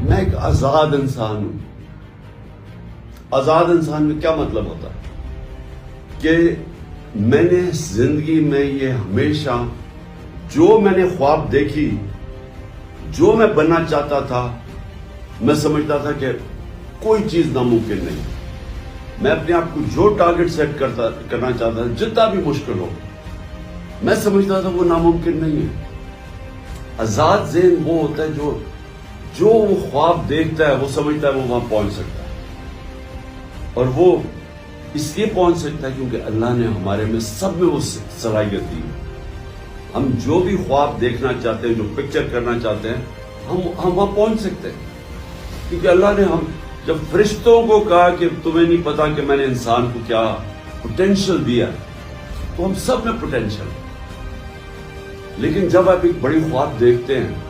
मैं एक आजाद इंसान हूं। आजाद इंसान में क्या मतलब होता है कि मैंने जिंदगी में ये हमेशा जो मैंने ख्वाब देखी, जो मैं बनना चाहता था, मैं समझता था कि कोई चीज नामुमकिन नहीं। मैं अपने आप को जो टारगेट सेट करना चाहता था, जितना भी मुश्किल हो, मैं समझता था वो नामुमकिन नहीं है। आजाद ज़हन वो होता है जो वो ख्वाब देखता है, वो समझता है वो वहां पहुंच सकता है। और वो इसलिए पहुंच सकता है क्योंकि अल्लाह ने हमारे में सब में वो सलाहियत दी है। हम जो भी ख्वाब देखना चाहते हैं, जो पिक्चर करना चाहते हैं, हम वहां पहुंच सकते हैं। क्योंकि अल्लाह ने हम जब फरिश्तों को कहा कि तुम्हें नहीं पता कि मैंने इंसान को क्या पोटेंशियल दिया, तो हम सब में पोटेंशियल। लेकिन जब आप एक बड़ी ख्वाब देखते हैं